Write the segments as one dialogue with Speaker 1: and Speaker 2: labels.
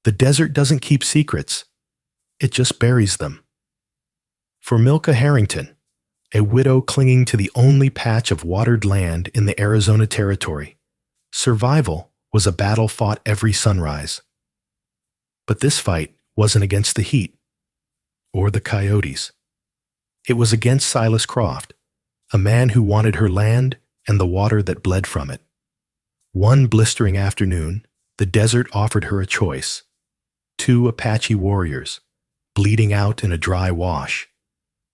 Speaker 1: The desert doesn't keep secrets. It just buries them. For Milka Harrington, a widow clinging to the only patch of watered land in the Arizona Territory, survival was a battle fought every sunrise. But this fight wasn't against the heat or the coyotes. It was against Silas Croft, a man who wanted her land and the water that bled from it. One blistering afternoon, the desert offered her a choice. 2 Apache warriors, bleeding out in a dry wash,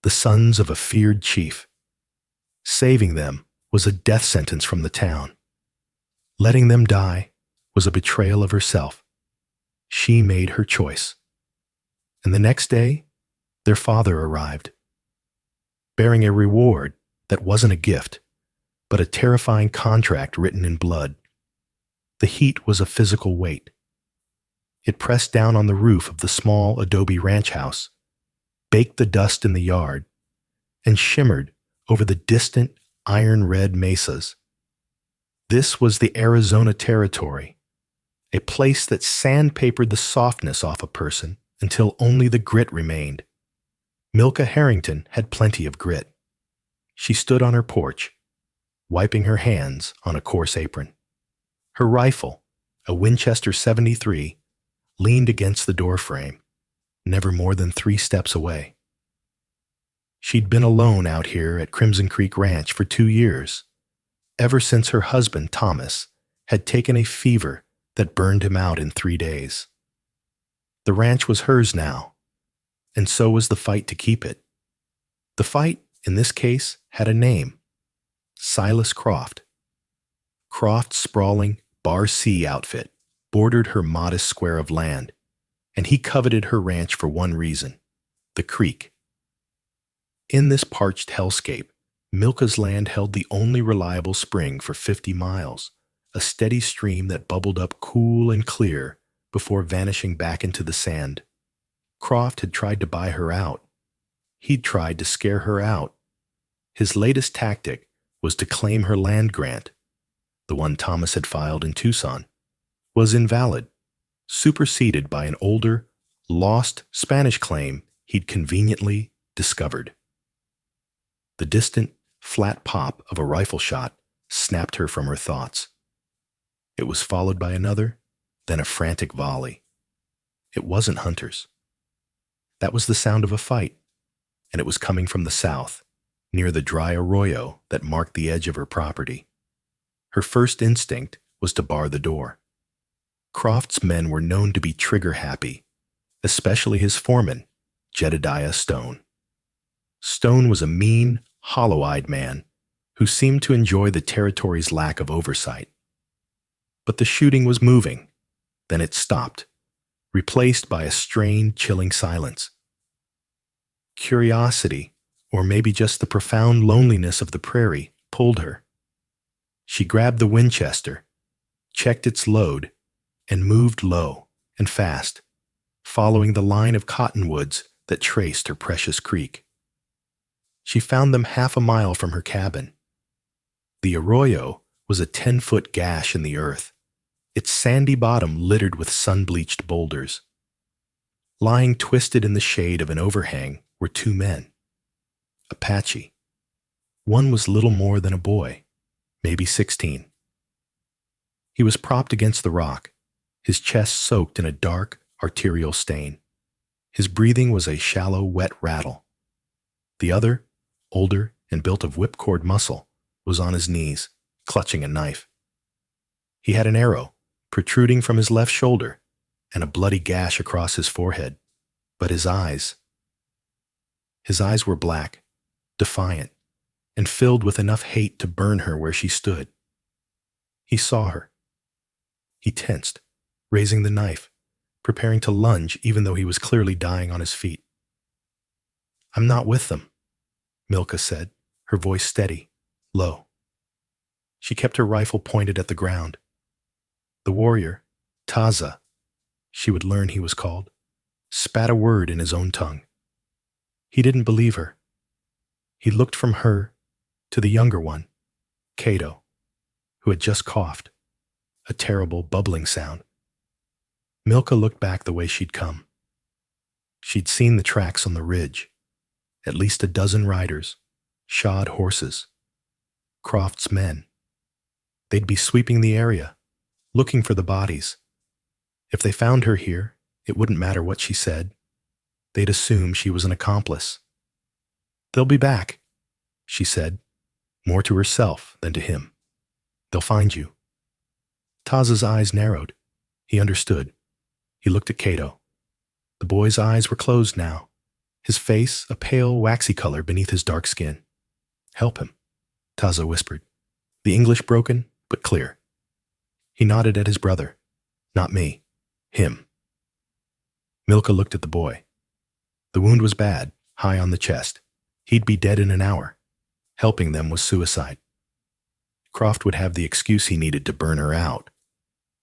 Speaker 1: the sons of a feared chief. Saving them was a death sentence from the town. Letting them die was a betrayal of herself. She made her choice. And the next day, their father arrived, bearing a reward that wasn't a gift, but a terrifying contract written in blood. The heat was a physical weight. It pressed down on the roof of the small adobe ranch house, baked the dust in the yard, and shimmered over the distant iron-red mesas. This was the Arizona Territory, a place that sandpapered the softness off a person until only the grit remained. Milka Harrington had plenty of grit. She stood on her porch, wiping her hands on a coarse apron. Her rifle, a Winchester .73, leaned against the doorframe, never more than 3 steps away. She'd been alone out here at Crimson Creek Ranch for 2 years, ever since her husband, Thomas, had taken a fever that burned him out in 3 days. The ranch was hers now, and so was the fight to keep it. The fight, in this case, had a name: Silas Croft. Croft's sprawling Bar C outfit bordered her modest square of land, and he coveted her ranch for one reason: the creek. In this parched hellscape, Milka's land held the only reliable spring for 50 miles, a steady stream that bubbled up cool and clear before vanishing back into the sand. Croft had tried to buy her out. He'd tried to scare her out. His latest tactic was to claim her land grant. The one Thomas had filed in Tucson was invalid, superseded by an older, lost Spanish claim he'd conveniently discovered. The distant, flat pop of a rifle shot snapped her from her thoughts. It was followed by another, then a frantic volley. It wasn't hunters. That was the sound of a fight, and it was coming from the south, near the dry arroyo that marked the edge of her property. Her first instinct was to bar the door. Croft's men were known to be trigger-happy, especially his foreman, Jedediah Stone. Stone was a mean, hollow-eyed man who seemed to enjoy the territory's lack of oversight. But the shooting was moving. Then it stopped, replaced by a strained, chilling silence. Curiosity, or maybe just the profound loneliness of the prairie, pulled her. She grabbed the Winchester, checked its load, and moved low and fast, following the line of cottonwoods that traced her precious creek. She found them half a mile from her cabin. The arroyo was a 10-foot gash in the earth, its sandy bottom littered with sun-bleached boulders. Lying twisted in the shade of an overhang were 2 men. Apache. One was little more than a boy, maybe 16. He was propped against the rock, his chest soaked in a dark, arterial stain. His breathing was a shallow, wet rattle. The other, older and built of whipcord muscle, was on his knees, clutching a knife. He had an arrow protruding from his left shoulder and a bloody gash across his forehead, but his eyes were black, defiant, and filled with enough hate to burn her where she stood. He saw her. He tensed, raising the knife, preparing to lunge even though he was clearly dying on his feet. "I'm not with them," Milka said, her voice steady, low. She kept her rifle pointed at the ground. The warrior, Taza, she would learn he was called, spat a word in his own tongue. He didn't believe her. He looked from her to the younger one, Cato, who had just coughed, a terrible bubbling sound. Milka looked back the way she'd come. She'd seen the tracks on the ridge, at least a dozen riders, shod horses, Croft's men. They'd be sweeping the area, looking for the bodies. If they found her here, it wouldn't matter what she said. They'd assume she was an accomplice. "They'll be back," she said, more to herself than to him. "They'll find you." Taz's eyes narrowed. He understood. He looked at Cato. The boy's eyes were closed now, his face a pale, waxy color beneath his dark skin. "Help him," Taza whispered. The English broken, but clear. He nodded at his brother. "Not me. Him." Milka looked at the boy. The wound was bad, high on the chest. He'd be dead in an hour. Helping them was suicide. Croft would have the excuse he needed to burn her out,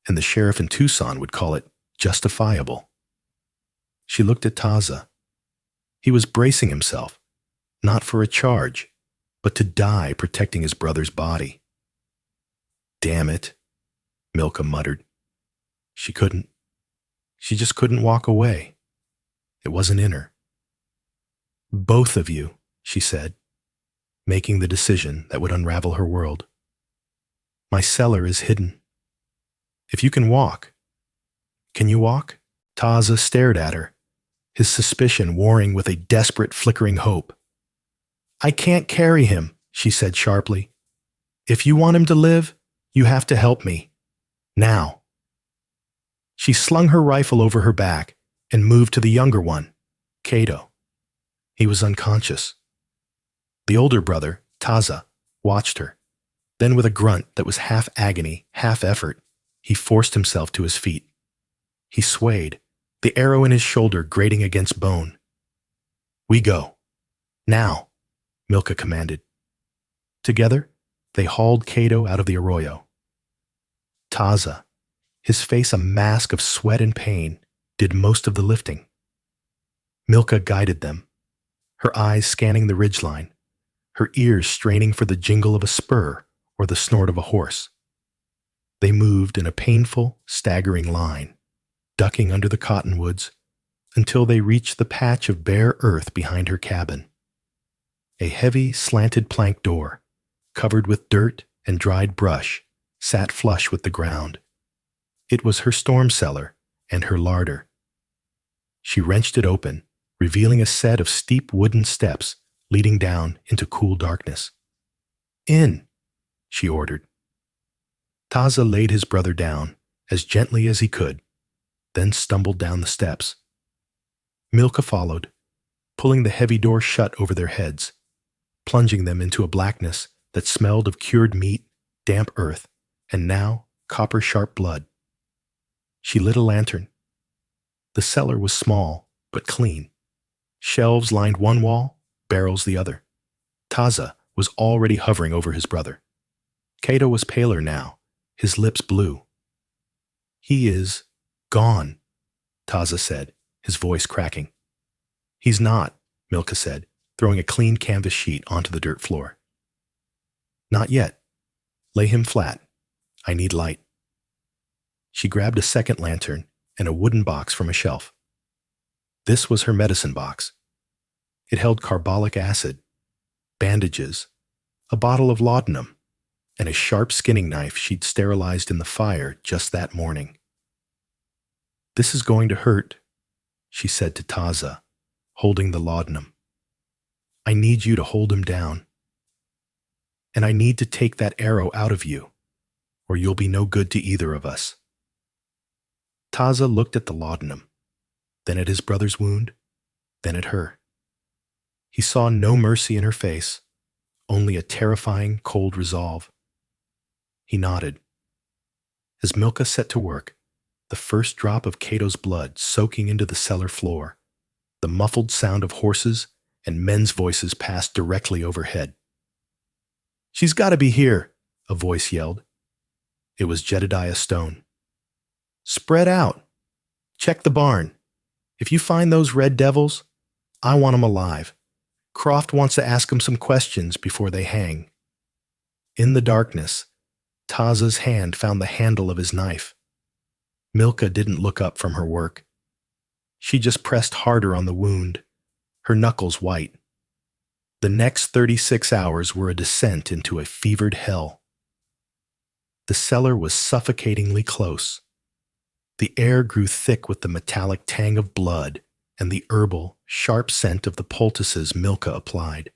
Speaker 1: and the sheriff in Tucson would call it justifiable. She looked at Taza. He was bracing himself, not for a charge, but to die protecting his brother's body. "Damn it," Milka muttered. She couldn't. She just couldn't walk away. It wasn't in her. "Both of you," she said, making the decision that would unravel her world. "My cellar is hidden. If you can walk." "Can you walk?" Taza stared at her, his suspicion warring with a desperate flickering hope. "I can't carry him," she said sharply. "If you want him to live, you have to help me. Now." She slung her rifle over her back and moved to the younger one, Cato. He was unconscious. The older brother, Taza, watched her. Then with a grunt that was half agony, half effort, he forced himself to his feet. He swayed, the arrow in his shoulder grating against bone. "We go. Now," Milka commanded. Together, they hauled Cato out of the arroyo. Taza, his face a mask of sweat and pain, did most of the lifting. Milka guided them, her eyes scanning the ridgeline, her ears straining for the jingle of a spur or the snort of a horse. They moved in a painful, staggering line, ducking under the cottonwoods until they reached the patch of bare earth behind her cabin. A heavy, slanted plank door, covered with dirt and dried brush, sat flush with the ground. It was her storm cellar and her larder. She wrenched it open, revealing a set of steep wooden steps leading down into cool darkness. "In," she ordered. Taza laid his brother down as gently as he could, then stumbled down the steps. Milka followed, pulling the heavy door shut over their heads, plunging them into a blackness that smelled of cured meat, damp earth, and now copper-sharp blood. She lit a lantern. The cellar was small, but clean. Shelves lined one wall, barrels the other. Taza was already hovering over his brother. Cato was paler now, his lips blue. "He is gone," Taza said, his voice cracking. "He's not," Milka said, throwing a clean canvas sheet onto the dirt floor. "Not yet. Lay him flat. I need light." She grabbed a second lantern and a wooden box from a shelf. This was her medicine box. It held carbolic acid, bandages, a bottle of laudanum, and a sharp skinning knife she'd sterilized in the fire just that morning. "This is going to hurt," she said to Taza, holding the laudanum. "I need you to hold him down. And I need to take that arrow out of you, or you'll be no good to either of us." Taza looked at the laudanum, then at his brother's wound, then at her. He saw no mercy in her face, only a terrifying, cold resolve. He nodded. As Milka set to work, the first drop of Cato's blood soaking into the cellar floor, the muffled sound of horses and men's voices passed directly overhead. "She's got to be here," a voice yelled. It was Jedediah Stone. "Spread out. Check the barn. If you find those red devils, I want 'em alive. Croft wants to ask 'em some questions before they hang." In the darkness, Taza's hand found the handle of his knife. Milka didn't look up from her work. She just pressed harder on the wound, her knuckles white. The next 36 hours were a descent into a fevered hell. The cellar was suffocatingly close. The air grew thick with the metallic tang of blood and the herbal, sharp scent of the poultices Milka applied.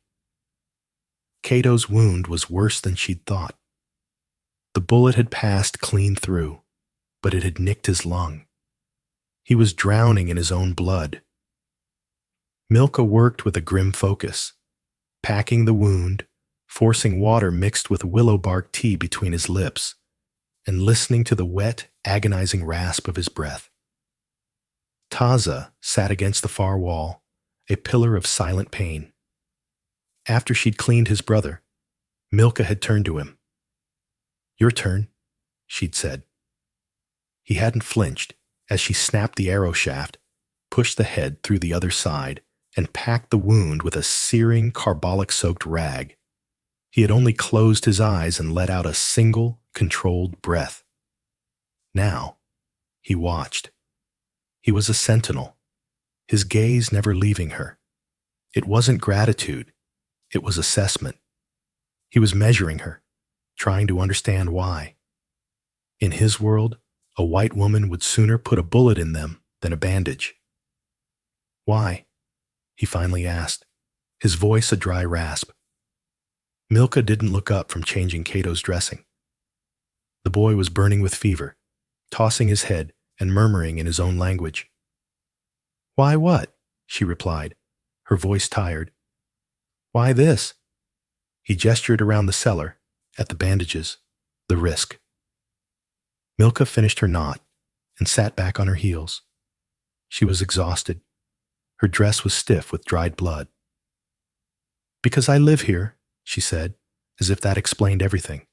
Speaker 1: Cato's wound was worse than she'd thought. The bullet had passed clean through, but it had nicked his lung. He was drowning in his own blood. Milka worked with a grim focus, packing the wound, forcing water mixed with willow bark tea between his lips, and listening to the wet, agonizing rasp of his breath. Taza sat against the far wall, a pillar of silent pain. After she'd cleaned his brother, Milka had turned to him. "Your turn," she'd said. He hadn't flinched as she snapped the arrow shaft, pushed the head through the other side, and packed the wound with a searing, carbolic-soaked rag. He had only closed his eyes and let out a single, controlled breath. Now, he watched. He was a sentinel, his gaze never leaving her. It wasn't gratitude, it was assessment. He was measuring her, trying to understand why. In his world, a white woman would sooner put a bullet in them than a bandage. "Why?" he finally asked, his voice a dry rasp. Milka didn't look up from changing Cato's dressing. The boy was burning with fever, tossing his head and murmuring in his own language. "Why what?" she replied, her voice tired. "Why this?" He gestured around the cellar, at the bandages, the risk. Milka finished her knot and sat back on her heels. She was exhausted. Her dress was stiff with dried blood. "Because I live here," she said, as if that explained everything.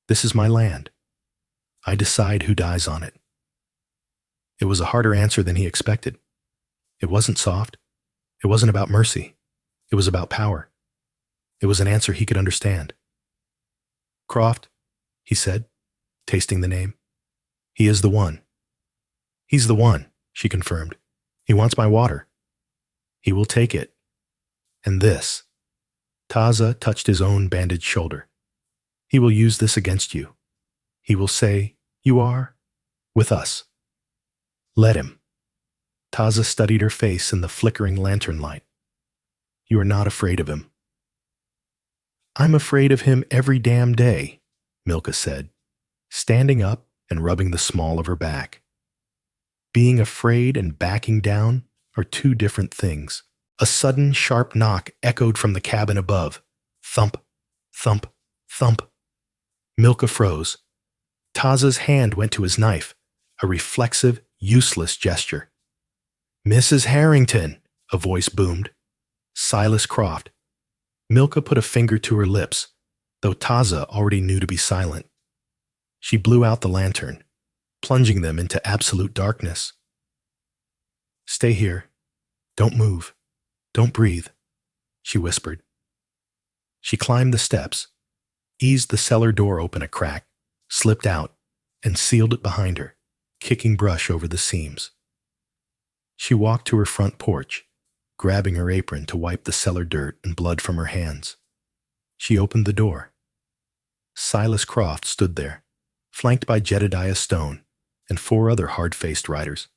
Speaker 1: "This is my land. I decide who dies on it." It was a harder answer than he expected. It wasn't soft. It wasn't about mercy. It was about power. It was an answer he could understand. "Croft," he said, tasting the name. "He is the one." "He's the one," she confirmed. "He wants my water." "He will take it. And this." Taza touched his own bandaged shoulder. "He will use this against you. He will say, 'You are with us.' Let him." Taza studied her face in the flickering lantern light. "You are not afraid of him." "I'm afraid of him every damn day," Milka said, standing up and rubbing the small of her back. Being afraid and backing down are two different things. A sudden, sharp knock echoed from the cabin above. Thump, thump, thump. Milka froze. Taza's hand went to his knife, a reflexive, useless gesture. "Mrs. Harrington," a voice boomed. Silas Croft. Milka put a finger to her lips, though Taza already knew to be silent. She blew out the lantern, plunging them into absolute darkness. "Stay here. Don't move. Don't breathe," she whispered. She climbed the steps, eased the cellar door open a crack, slipped out, and sealed it behind her, kicking brush over the seams. She walked to her front porch, grabbing her apron to wipe the cellar dirt and blood from her hands. She opened the door. Silas Croft stood there, flanked by Jedediah Stone and 4 other hard-faced riders.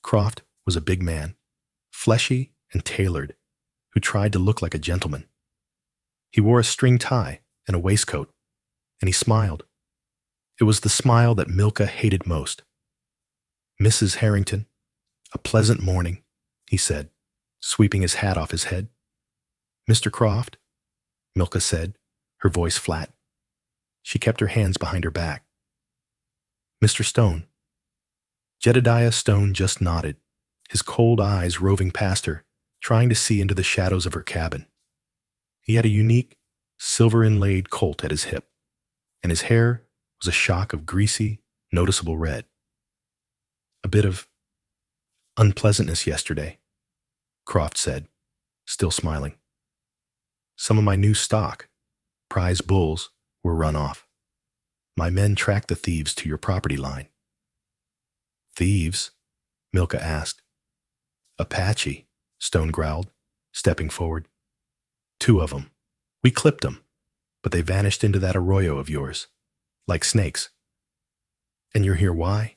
Speaker 1: Croft was a big man, fleshy and tailored, who tried to look like a gentleman. He wore a string tie and a waistcoat, and he smiled. It was the smile that Milka hated most. "Mrs. Harrington, a pleasant morning," he said, sweeping his hat off his head. "Mr. Croft," Milka said, her voice flat. She kept her hands behind her back. "Mr. Stone." Jedediah Stone just nodded, his cold eyes roving past her, trying to see into the shadows of her cabin. He had a unique, silver-inlaid colt at his hip, and his hair was a shock of greasy, noticeable red. "A bit of unpleasantness yesterday," Croft said, still smiling. "Some of my new stock, prize bulls, were run off. My men tracked the thieves to your property line." Thieves? Milka asked. Apache, Stone growled, stepping forward. 2 of them. We clipped them, but they vanished into that arroyo of yours, like snakes. And you're here why?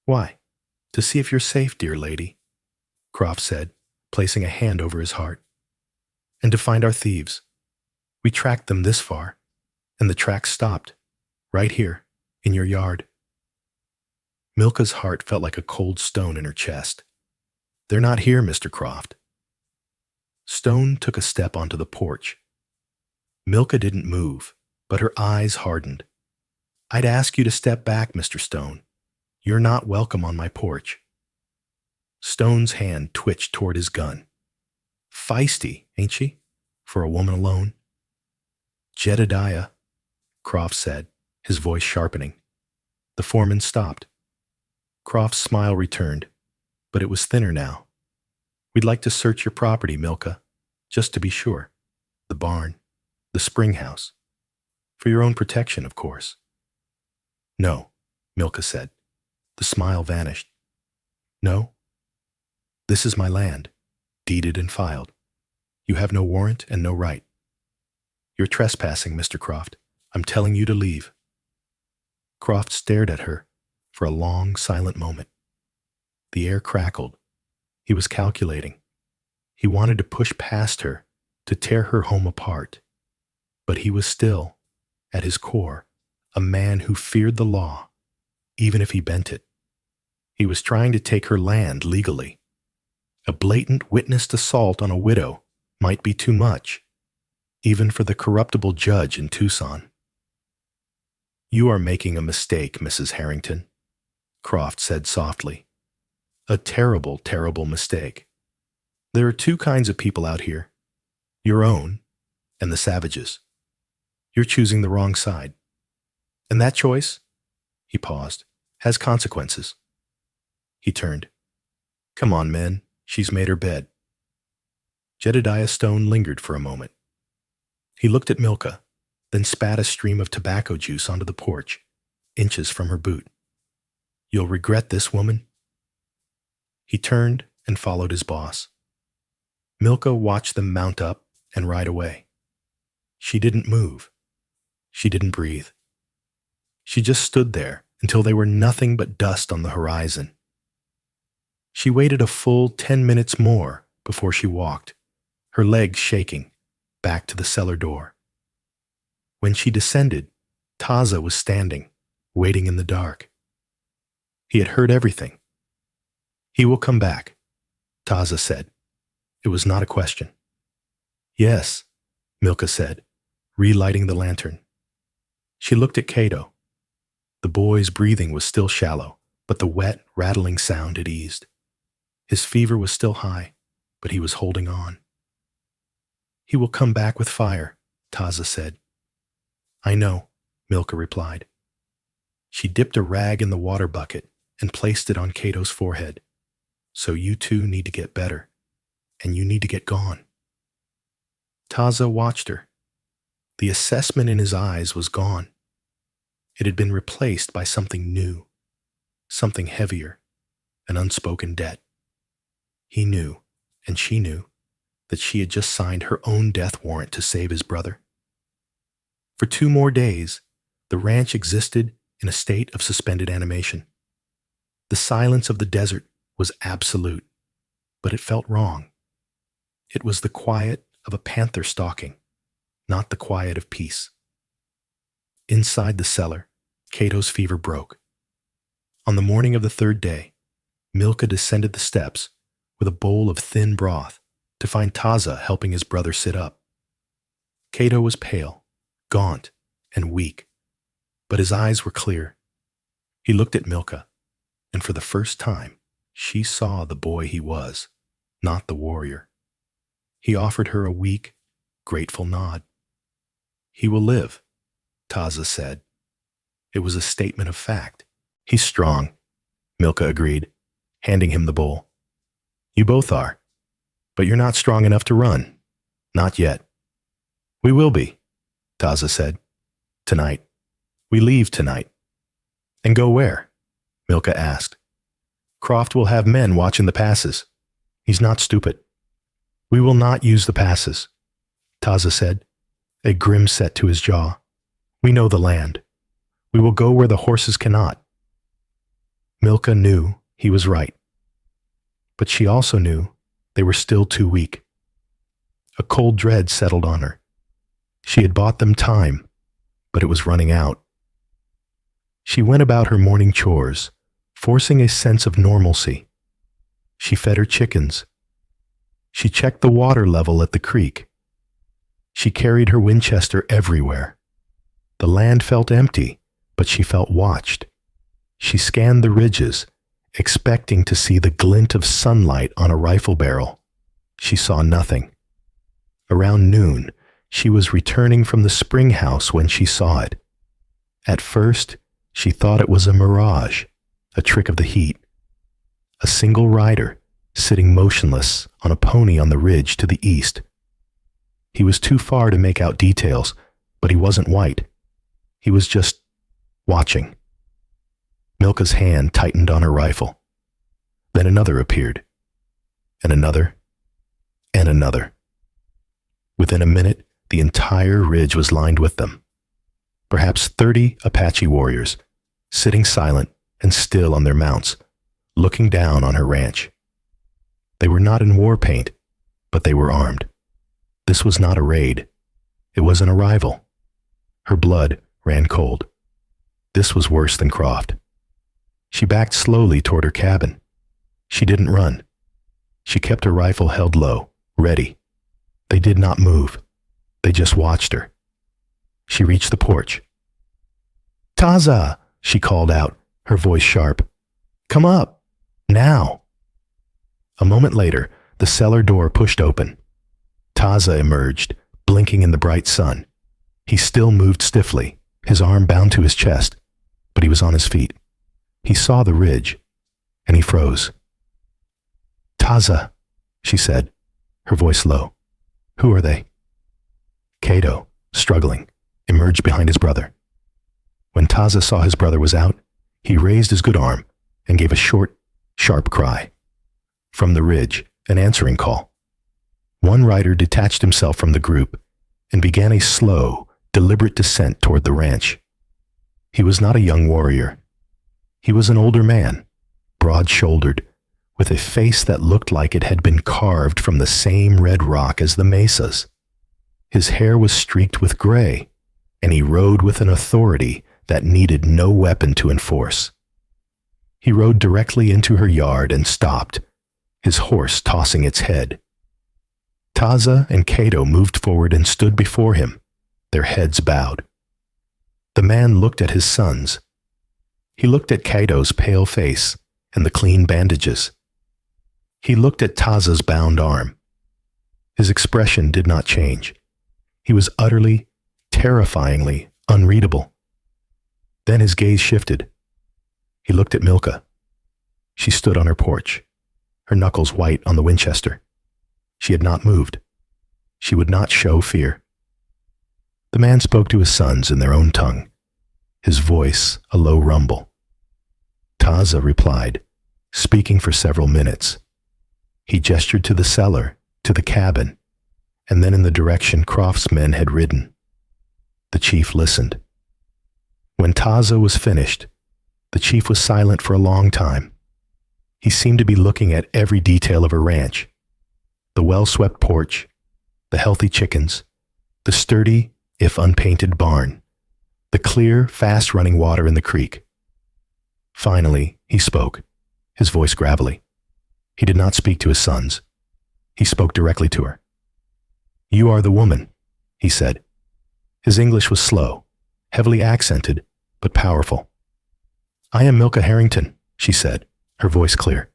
Speaker 1: Why? To see if you're safe, dear lady, Croft said, placing a hand over his heart. And to find our thieves. We tracked them this far, and the tracks stopped, right here, in your yard. Milka's heart felt like a cold stone in her chest. They're not here, Mr. Croft. Stone took a step onto the porch. Milka didn't move, but her eyes hardened. I'd ask you to step back, Mr. Stone. You're not welcome on my porch. Stone's hand twitched toward his gun. Feisty, ain't she, for a woman alone? Jedediah, Croft said, his voice sharpening. The foreman stopped. Croft's smile returned, but it was thinner now. We'd like to search your property, Milka, just to be sure. The barn, the spring house. For your own protection, of course. No, Milka said. The smile vanished. No? This is my land, deeded and filed. You have no warrant and no right. You're trespassing, Mr. Croft. I'm telling you to leave. Croft stared at her for a long, silent moment. The air crackled. He was calculating. He wanted to push past her, to tear her home apart. But he was still, at his core, a man who feared the law, even if he bent it. He was trying to take her land legally. A blatant witnessed assault on a widow might be too much, even for the corruptible judge in Tucson. You are making a mistake, Mrs. Harrington, Croft said softly. A terrible, terrible mistake. There are 2 kinds of people out here. Your own and the savages. You're choosing the wrong side. And that choice, he paused, has consequences. He turned. Come on, men. She's made her bed. Jedediah Stone lingered for a moment. He looked at Milka, then spat a stream of tobacco juice onto the porch, inches from her boot. You'll regret this, woman. He turned and followed his boss. Milka watched them mount up and ride away. She didn't move. She didn't breathe. She just stood there until they were nothing but dust on the horizon. She waited a full 10 minutes more before she walked, her legs shaking, back to the cellar door. When she descended, Taza was standing, waiting in the dark. He had heard everything. He will come back, Taza said. It was not a question. Yes, Milka said, relighting the lantern. She looked at Cato. The boy's breathing was still shallow, but the wet, rattling sound had eased. His fever was still high, but he was holding on. He will come back with fire, Taza said. I know, Milka replied. She dipped a rag in the water bucket and placed it on Cato's forehead. So you 2 need to get better, and you need to get gone. Taza watched her. The assessment in his eyes was gone. It had been replaced by something new, something heavier, an unspoken debt. He knew, and she knew, that she had just signed her own death warrant to save his brother. For 2 more days, the ranch existed in a state of suspended animation. The silence of the desert was absolute, but it felt wrong. It was the quiet of a panther stalking, not the quiet of peace. Inside the cellar, Cato's fever broke. On the morning of the 3rd day, Milka descended the steps with a bowl of thin broth to find Taza helping his brother sit up. Cato was pale, gaunt, and weak, but his eyes were clear. He looked at Milka, and for the first time, she saw the boy he was, not the warrior. He offered her a weak, grateful nod. He will live, Taza said. It was a statement of fact. He's strong, Milka agreed, handing him the bowl. You both are, but you're not strong enough to run. Not yet. We will be, Taza said. Tonight. We leave tonight. And go where? Milka asked. Croft will have men watching the passes. He's not stupid. We will not use the passes, Taza said, a grim set to his jaw. We know the land. We will go where the horses cannot. Milka knew he was right. But she also knew they were still too weak. A cold dread settled on her. She had bought them time, but it was running out. She went about her morning chores, forcing a sense of normalcy. She fed her chickens. She checked the water level at the creek. She carried her Winchester everywhere. The land felt empty, but she felt watched. She scanned the ridges, expecting to see the glint of sunlight on a rifle barrel. She saw nothing. Around noon, she was returning from the spring house when she saw it. At first, she thought it was a mirage, a trick of the heat. A single rider, sitting motionless on a pony on the ridge to the east. He was too far to make out details, but he wasn't white. He was just watching. Milka's hand tightened on her rifle. Then another appeared, and another, and another. Within a minute, the entire ridge was lined with them. Perhaps 30 Apache warriors, sitting silent and still on their mounts, looking down on her ranch. They were not in war paint, but they were armed. This was not a raid. It was an arrival. Her blood ran cold. This was worse than Croft. She backed slowly toward her cabin. She didn't run. She kept her rifle held low, ready. They did not move. They just watched her. She reached the porch. Taza, she called out, her voice sharp. Come up, now. A moment later, the cellar door pushed open. Taza emerged, blinking in the bright sun. He still moved stiffly, his arm bound to his chest, but he was on his feet. He saw the ridge, and he froze. Taza, she said, her voice low. Who are they? Cato, struggling, emerged behind his brother. When Taza saw his brother was out, he raised his good arm and gave a short, sharp cry. From the ridge, an answering call. One rider detached himself from the group and began a slow, deliberate descent toward the ranch. He was not a young warrior. He was an older man, broad-shouldered, with a face that looked like it had been carved from the same red rock as the mesas. His hair was streaked with gray, and he rode with an authority that needed no weapon to enforce. He rode directly into her yard and stopped, his horse tossing its head. Taza and Cato moved forward and stood before him, their heads bowed. The man looked at his sons. He looked at Cato's pale face and the clean bandages. He looked at Taza's bound arm. His expression did not change. He was utterly, terrifyingly unreadable. Then his gaze shifted. He looked at Milka. She stood on her porch, her knuckles white on the Winchester. She had not moved. She would not show fear. The man spoke to his sons in their own tongue, his voice a low rumble. Taza replied, speaking for several minutes. He gestured to the cellar, to the cabin, and then in the direction Croft's men had ridden. The chief listened. When Taza was finished, the chief was silent for a long time. He seemed to be looking at every detail of her ranch. The well-swept porch, the healthy chickens, the sturdy, if unpainted barn, the clear, fast-running water in the creek. Finally, he spoke, his voice gravelly. He did not speak to his sons. He spoke directly to her. You are the woman, he said. His English was slow, heavily accented, but powerful. I am Milka Harrington, she said, her voice clear.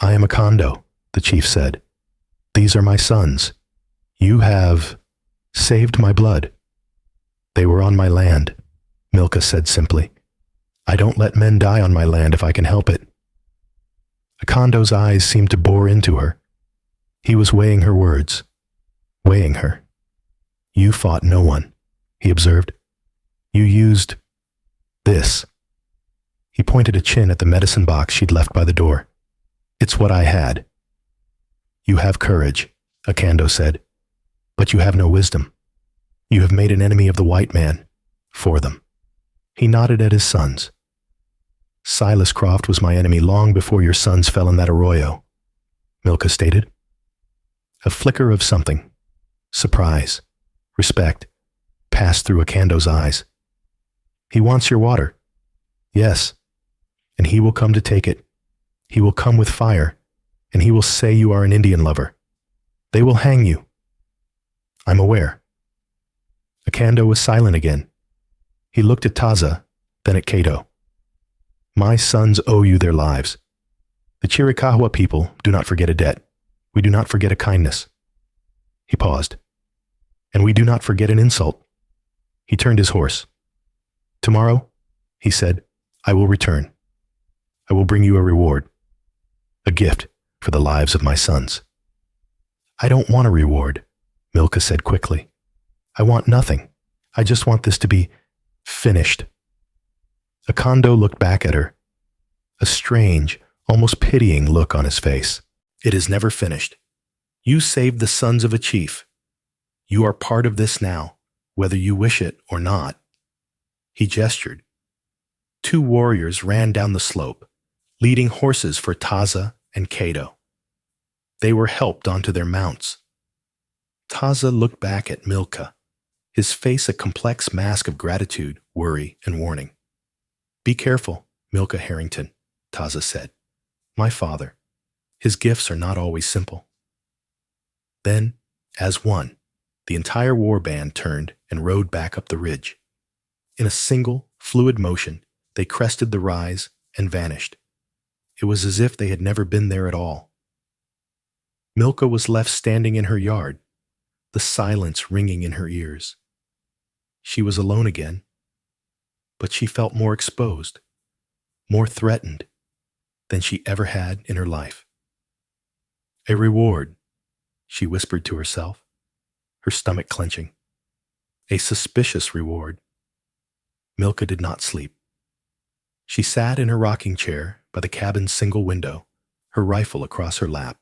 Speaker 1: I am a Kondo, the chief said. These are my sons. You have saved my blood. They were on my land, Milka said simply. I don't let men die on my land if I can help it. Akondo's eyes seemed to bore into her. He was weighing her words, weighing her. You fought no one, he observed. You used this. He pointed a chin at the medicine box she'd left by the door. It's what I had. You have courage, Akando said, but you have no wisdom. You have made an enemy of the white man, for them. He nodded at his sons. Silas Croft was my enemy long before your sons fell in that arroyo, Milka stated. A flicker of something, surprise, respect, passed through Akando's eyes. He wants your water. Yes, and he will come to take it. He will come with fire, and he will say you are an Indian lover. They will hang you. I'm aware. Akando was silent again. He looked at Taza, then at Cato. My sons owe you their lives. The Chiricahua people do not forget a debt. We do not forget a kindness. He paused. And we do not forget an insult. He turned his horse. Tomorrow, he said, I will return. I will bring you a reward. A gift for the lives of my sons. I don't want a reward, Milka said quickly. I want nothing. I just want this to be finished. Akando looked back at her, a strange, almost pitying look on his face. It is never finished. You saved the sons of a chief. You are part of this now, whether you wish it or not. He gestured. 2 warriors ran down the slope, leading horses for Taza and Cato. They were helped onto their mounts. Taza looked back at Milka, his face a complex mask of gratitude, worry, and warning. Be careful, Milka Harrington, Taza said. My father. His gifts are not always simple. Then, as one, the entire war band turned and rode back up the ridge. In a single, fluid motion, they crested the rise and vanished. It was as if they had never been there at all. Milka was left standing in her yard, the silence ringing in her ears. She was alone again, but she felt more exposed, more threatened than she ever had in her life. A reward, she whispered to herself, her stomach clenching. A suspicious reward. Milka did not sleep. She sat in her rocking chair by the cabin's single window, her rifle across her lap,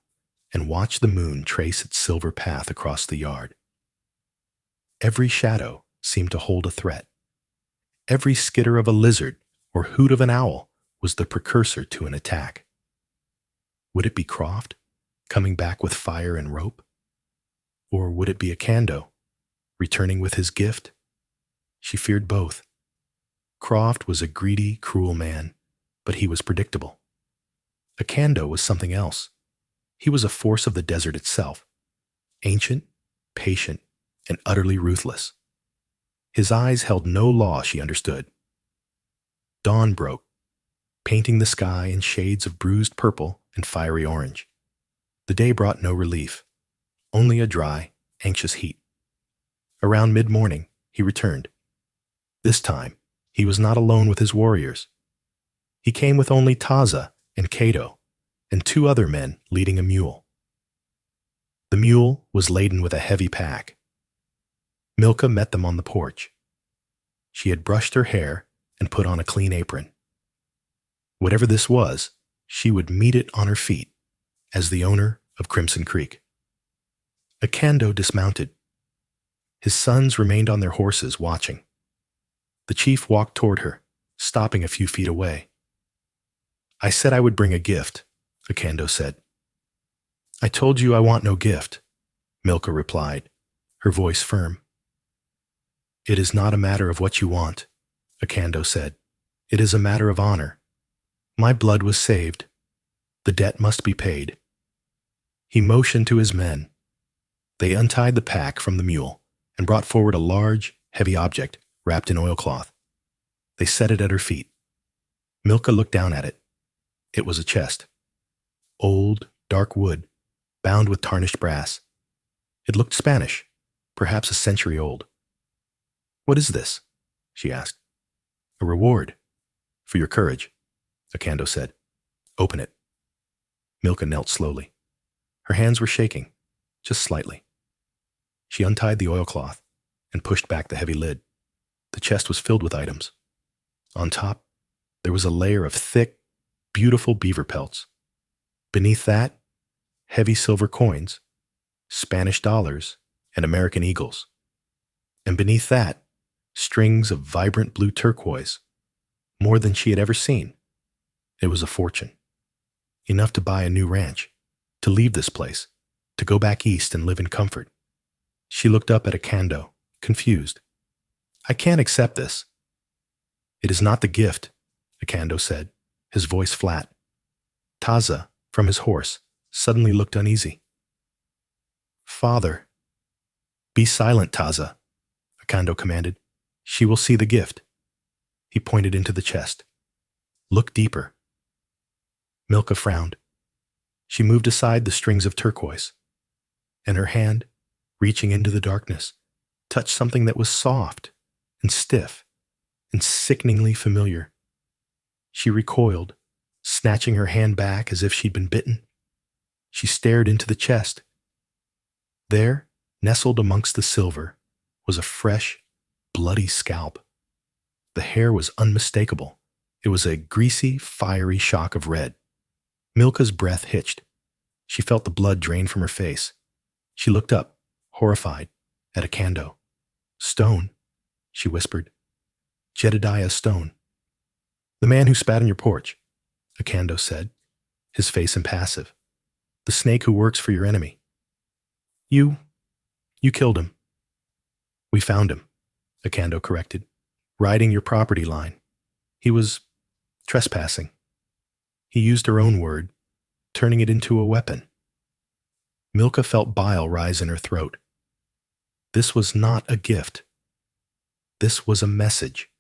Speaker 1: and watched the moon trace its silver path across the yard. Every shadow seemed to hold a threat. Every skitter of a lizard or hoot of an owl was the precursor to an attack. Would it be Croft, coming back with fire and rope? Or would it be Akando, returning with his gift? She feared both. Croft was a greedy, cruel man, but he was predictable. Akando was something else. He was a force of the desert itself, ancient, patient, and utterly ruthless. His eyes held no law, she understood. Dawn broke, painting the sky in shades of bruised purple and fiery orange. The day brought no relief, only a dry, anxious heat. Around mid-morning, he returned. This time, he was not alone with his warriors. He came with only Taza and Cato, and 2 other men leading a mule. The mule was laden with a heavy pack. Milka met them on the porch. She had brushed her hair and put on a clean apron. Whatever this was, she would meet it on her feet as the owner of Crimson Creek. Akando dismounted. His sons remained on their horses, watching. The chief walked toward her, stopping a few feet away. I said I would bring a gift, Akando said. I told you I want no gift, Milka replied, her voice firm. It is not a matter of what you want, Akando said. It is a matter of honor. My blood was saved. The debt must be paid. He motioned to his men. They untied the pack from the mule and brought forward a large, heavy object wrapped in oilcloth. They set it at her feet. Milka looked down at it. It was a chest. Old, dark wood, bound with tarnished brass. It looked Spanish, perhaps a century old. What is this? She asked. A reward. For your courage, Akando said. Open it. Milka knelt slowly. Her hands were shaking, just slightly. She untied the oilcloth and pushed back the heavy lid. The chest was filled with items. On top, there was a layer of thick, beautiful beaver pelts. Beneath that, heavy silver coins, Spanish dollars, and American eagles. And beneath that, strings of vibrant blue turquoise, more than she had ever seen. It was a fortune. Enough to buy a new ranch, to leave this place, to go back east and live in comfort. She looked up at Akando, confused. I can't accept this. It is not the gift, Akando said, his voice flat. Taza, from his horse, suddenly looked uneasy. Father. Be silent, Taza, Akando commanded. She will see the gift. He pointed into the chest. Look deeper. Milka frowned. She moved aside the strings of turquoise, and her hand, reaching into the darkness, touched something that was soft and stiff and sickeningly familiar. She recoiled, snatching her hand back as if she'd been bitten. She stared into the chest. There, nestled amongst the silver, was a fresh, bloody scalp. The hair was unmistakable. It was a greasy, fiery shock of red. Milka's breath hitched. She felt the blood drain from her face. She looked up, horrified, at Akando. Stone, she whispered. Jedediah Stone. The man who spat on your porch, Akando said, his face impassive. The snake who works for your enemy. You killed him. We found him, Akando corrected, riding your property line. He was trespassing. He used her own word, turning it into a weapon. Milka felt bile rise in her throat. This was not a gift. This was a message.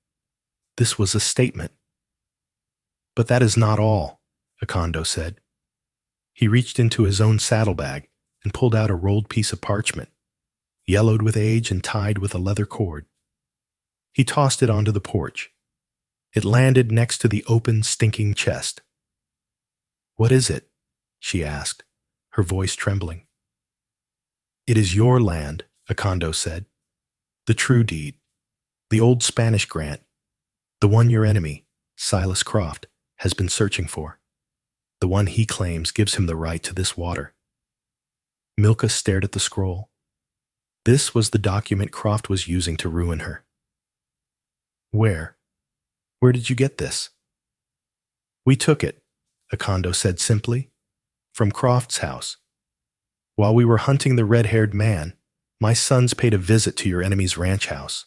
Speaker 1: This was a statement. But that is not all, Akando said. He reached into his own saddlebag and pulled out a rolled piece of parchment, yellowed with age and tied with a leather cord. He tossed it onto the porch. It landed next to the open, stinking chest. What is it? She asked, her voice trembling. It is your land, Akando said. The true deed. The old Spanish grant. The one your enemy, Silas Croft, has been searching for. The one he claims gives him the right to this water. Milka stared at the scroll. This was the document Croft was using to ruin her. Where? Where did you get this? We took it, Akando said simply, from Croft's house. While we were hunting the red-haired man, my sons paid a visit to your enemy's ranch house.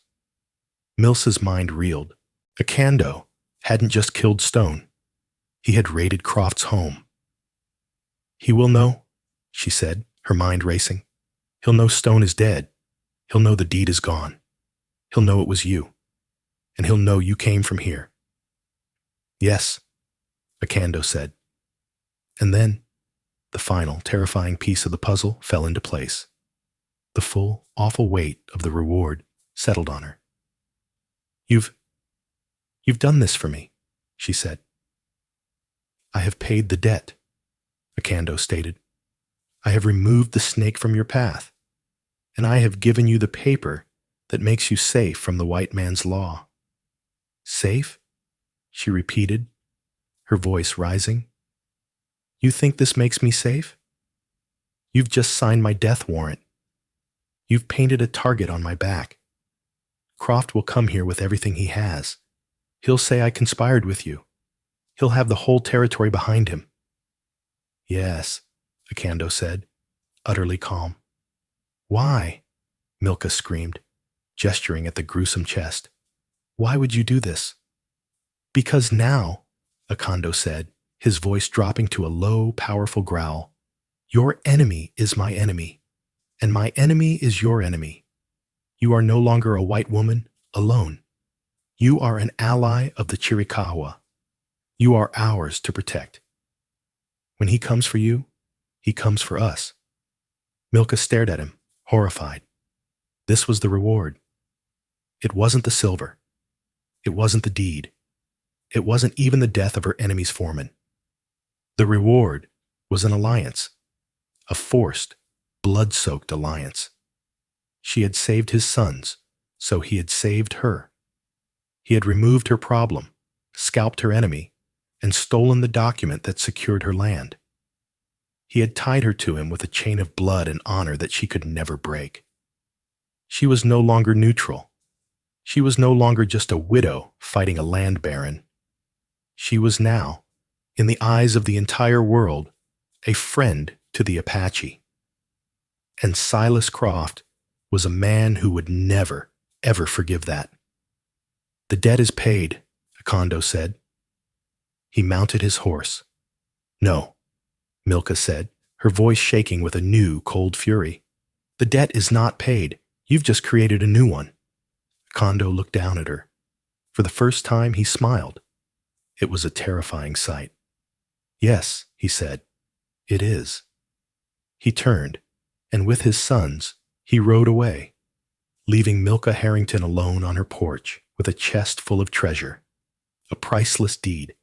Speaker 1: Milsa's mind reeled. Akando hadn't just killed Stone. He had raided Croft's home. He will know, she said, her mind racing. He'll know Stone is dead. He'll know the deed is gone. He'll know it was you. And he'll know you came from here. Yes, Akando said. And then, the final, terrifying piece of the puzzle fell into place. The full, awful weight of the reward settled on her. You've done this for me, she said. I have paid the debt, Akando stated. I have removed the snake from your path, and I have given you the paper that makes you safe from the white man's law. Safe? She repeated, her voice rising. You think this makes me safe? You've just signed my death warrant. You've painted a target on my back. Croft will come here with everything he has. He'll say I conspired with you. He'll have the whole territory behind him. Yes, Akando said, utterly calm. Why? Milka screamed, gesturing at the gruesome chest. Why would you do this? Because now, Akando said, his voice dropping to a low, powerful growl, your enemy is my enemy, and my enemy is your enemy. You are no longer a white woman alone. You are an ally of the Chiricahua. You are ours to protect. When he comes for you, he comes for us. Milka stared at him, horrified. This was the reward. It wasn't the silver. It wasn't the deed. It wasn't even the death of her enemy's foreman. The reward was an alliance, a forced, blood-soaked alliance. She had saved his sons, so he had saved her. He had removed her problem, scalped her enemy, and stolen the document that secured her land. He had tied her to him with a chain of blood and honor that she could never break. She was no longer neutral. She was no longer just a widow fighting a land baron. She was now, in the eyes of the entire world, a friend to the Apache. And Silas Croft was a man who would never, ever forgive that. "The debt is paid," Akondo said. He mounted his horse. "No," Milka said, her voice shaking with a new, cold fury. "The debt is not paid. You've just created a new one." Akondo looked down at her. For the first time, he smiled. It was a terrifying sight. "Yes," he said, "it is." He turned, and with his sons, he rode away, leaving Milka Harrington alone on her porch with a chest full of treasure, a priceless deed,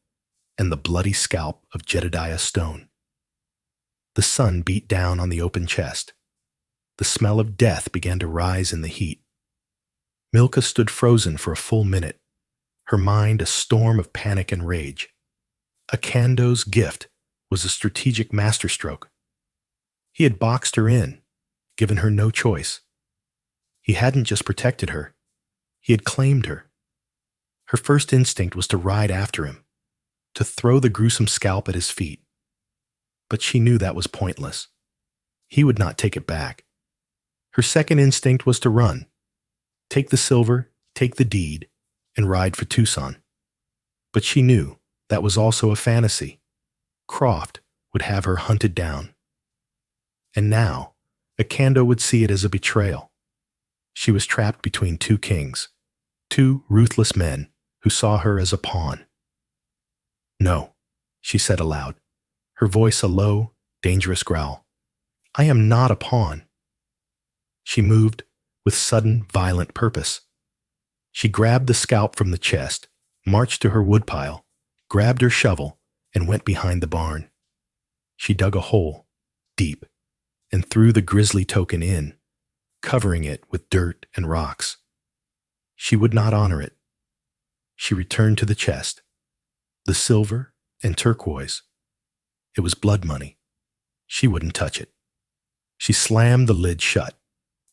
Speaker 1: and the bloody scalp of Jedediah Stone. The sun beat down on the open chest. The smell of death began to rise in the heat. Milka stood frozen for a full minute, her mind a storm of panic and rage. Akando's gift was a strategic masterstroke. He had boxed her in, given her no choice. He hadn't just protected her, he had claimed her. Her first instinct was to ride after him, to throw the gruesome scalp at his feet. But she knew that was pointless. He would not take it back. Her second instinct was to run, take the silver, take the deed, and ride for Tucson. But she knew that was also a fantasy. Croft would have her hunted down. And now, Akando would see it as a betrayal. She was trapped between two kings, two ruthless men who saw her as a pawn. "No," she said aloud, her voice a low, dangerous growl. "I am not a pawn." She moved with sudden, violent purpose. She grabbed the scalp from the chest, marched to her woodpile, grabbed her shovel, and went behind the barn. She dug a hole, deep, and threw the grisly token in, covering it with dirt and rocks. She would not honor it. She returned to the chest, the silver and turquoise. It was blood money. She wouldn't touch it. She slammed the lid shut,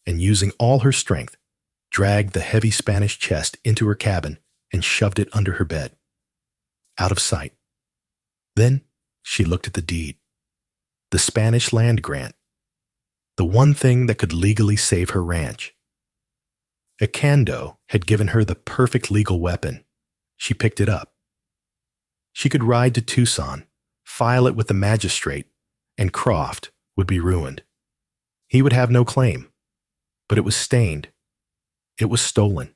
Speaker 1: and using all her strength, dragged the heavy Spanish chest into her cabin and shoved it under her bed, out of sight. Then she looked at the deed, the Spanish land grant, the one thing that could legally save her ranch. Akando had given her the perfect legal weapon. She picked it up. She could ride to Tucson, file it with the magistrate, and Croft would be ruined. He would have no claim, but it was stained. It was stolen.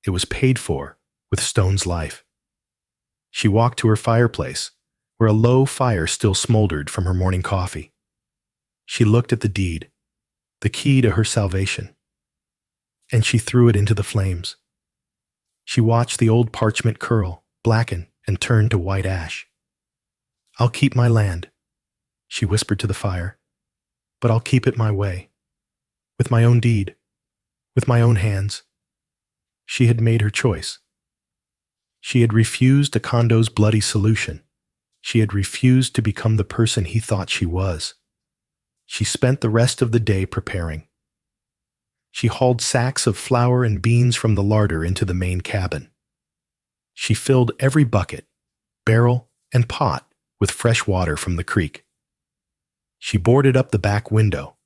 Speaker 1: It was paid for with Stone's life. She walked to her fireplace, where a low fire still smoldered from her morning coffee. She looked at the deed, the key to her salvation, and she threw it into the flames. She watched the old parchment curl, blacken, and turn to white ash. "I'll keep my land," she whispered to the fire, "but I'll keep it my way, with my own deed, with my own hands." She had made her choice. She had refused Akondo's bloody solution. She had refused to become the person he thought she was. She spent the rest of the day preparing. She hauled sacks of flour and beans from the larder into the main cabin. She filled every bucket, barrel, and pot with fresh water from the creek. She boarded up the back window,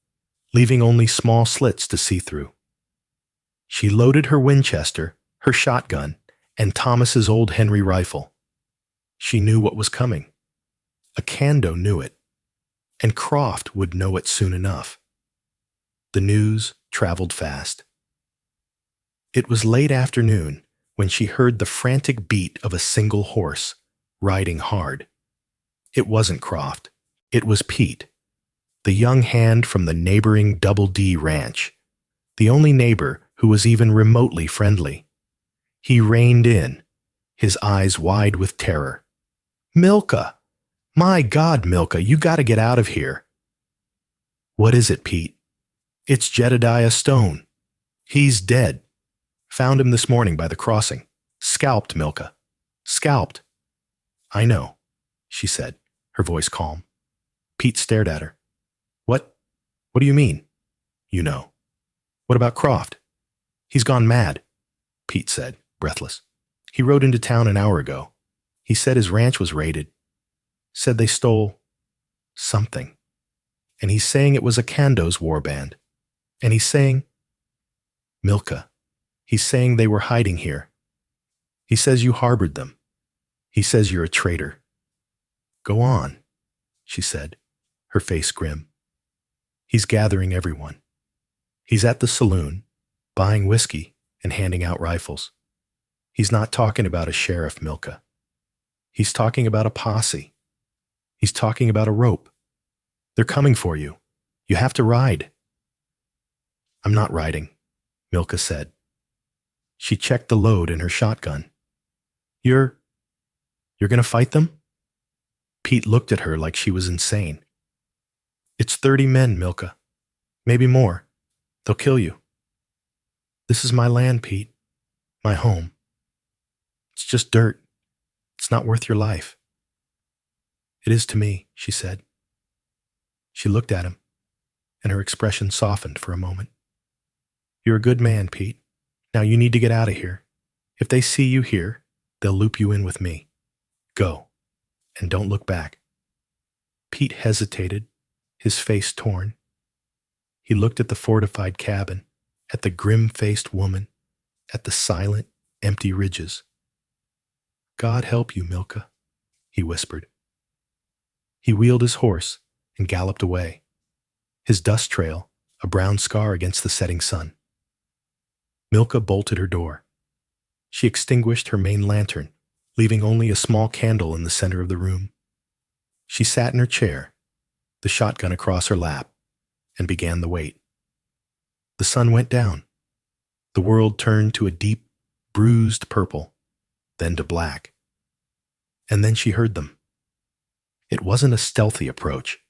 Speaker 1: leaving only small slits to see through. She loaded her Winchester, her shotgun, and Thomas's old Henry rifle. She knew what was coming. Akando knew it, and Croft would know it soon enough. The news traveled fast. It was late afternoon when she heard the frantic beat of a single horse, riding hard. It wasn't Croft. It was Pete, the young hand from the neighboring Double D Ranch, the only neighbor who was even remotely friendly. He reined in, his eyes wide with terror. "Milka! My God, Milka, you gotta get out of here." "What is it, Pete?" "It's Jedediah Stone. He's dead. Found him this morning by the crossing. Scalped, Milka." Scalped. I know, she said, her voice calm. Pete stared at her. What? What do you mean? You know. What about Croft? He's gone mad, Pete said, breathless. He rode into town an hour ago. He said his ranch was raided. Said they stole something. And he's saying it was a Kando's war band. And he's saying, Milka, he's saying they were hiding here. He says you harbored them. He says you're a traitor. Go on, she said, her face grim. He's gathering everyone. He's at the saloon, buying whiskey and handing out rifles. He's not talking about a sheriff, Milka. He's talking about a posse. He's talking about a rope. They're coming for you. You have to ride. I'm not riding, Milka said. She checked the load in her shotgun. You're going to fight them? Pete looked at her like she was insane. It's 30 men, Milka. Maybe more. They'll kill you. This is my land, Pete. My home. It's just dirt. It's not worth your life. It is to me, she said. She looked at him, and her expression softened for a moment. You're a good man, Pete. Now you need to get out of here. If they see you here, they'll loop you in with me. Go, and don't look back. Pete hesitated, his face torn. He looked at the fortified cabin, at the grim-faced woman, at the silent, empty ridges. God help you, Milka, he whispered. He wheeled his horse and galloped away, his dust trail a brown scar against the setting sun. Milka bolted her door. She extinguished her main lantern, leaving only a small candle in the center of the room. She sat in her chair, the shotgun across her lap, and began the wait. The sun went down. The world turned to a deep, bruised purple, then to black. And then she heard them. It wasn't a stealthy approach.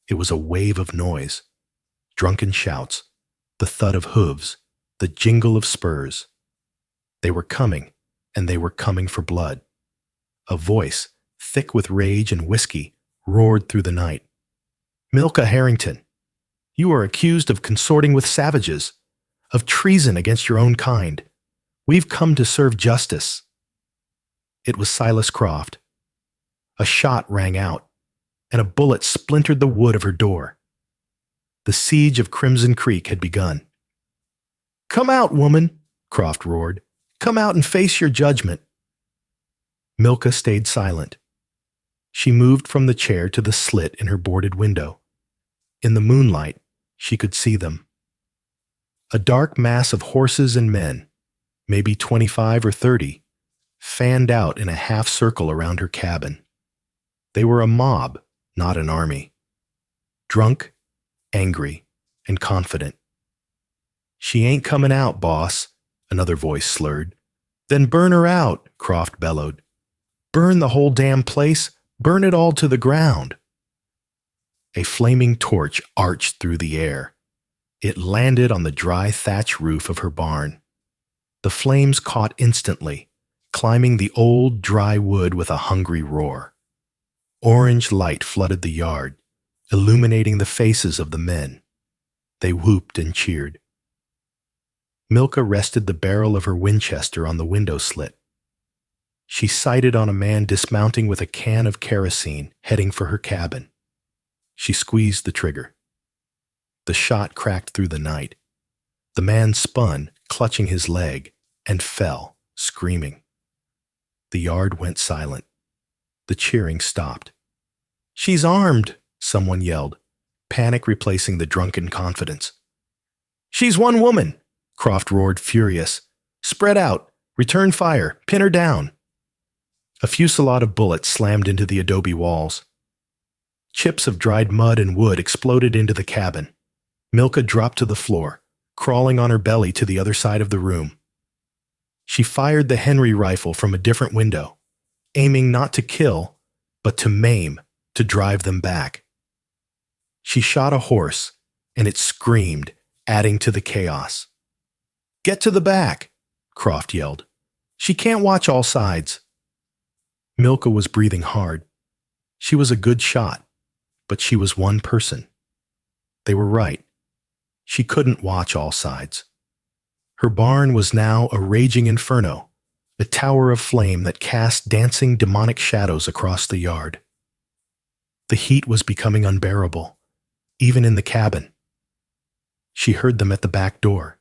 Speaker 1: It was a wave of noise, drunken shouts, the thud of hooves, the jingle of spurs. They were coming, and they were coming for blood. A voice, thick with rage and whiskey, roared through the night. Milka Harrington, you are accused of consorting with savages, of treason against your own kind. We've come to serve justice. It was Silas Croft. A shot rang out, and a bullet splintered the wood of her door. The siege of Crimson Creek had begun. Come out, woman, Croft roared. Come out and face your judgment. Milka stayed silent. She moved from the chair to the slit in her boarded window. In the moonlight, she could see them. A dark mass of horses and men, maybe 25 or 30, fanned out in a half circle around her cabin. They were a mob, not an army. Drunk, angry, and confident. She ain't coming out, boss, another voice slurred. Then burn her out, Croft bellowed. Burn the whole damn place, burn it all to the ground. A flaming torch arched through the air. It landed on the dry thatch roof of her barn. The flames caught instantly, climbing the old, dry wood with a hungry roar. Orange light flooded the yard, illuminating the faces of the men. They whooped and cheered. Milka rested the barrel of her Winchester on the window slit. She sighted on a man dismounting with a can of kerosene, heading for her cabin. She squeezed the trigger. The shot cracked through the night. The man spun, clutching his leg, and fell, screaming. The yard went silent. The cheering stopped. She's armed, someone yelled, panic replacing the drunken confidence. She's one woman, Croft roared, furious. Spread out, return fire, pin her down. A fusillade of bullets slammed into the adobe walls. Chips of dried mud and wood exploded into the cabin. Milka dropped to the floor, crawling on her belly to the other side of the room. She fired the Henry rifle from a different window, aiming not to kill, but to maim, to drive them back. She shot a horse, and it screamed, adding to the chaos. Get to the back, Croft yelled. She can't watch all sides. Milka was breathing hard. She was a good shot, but she was one person. They were right. She couldn't watch all sides. Her barn was now a raging inferno, a tower of flame that cast dancing demonic shadows across the yard. The heat was becoming unbearable, even in the cabin. She heard them at the back door,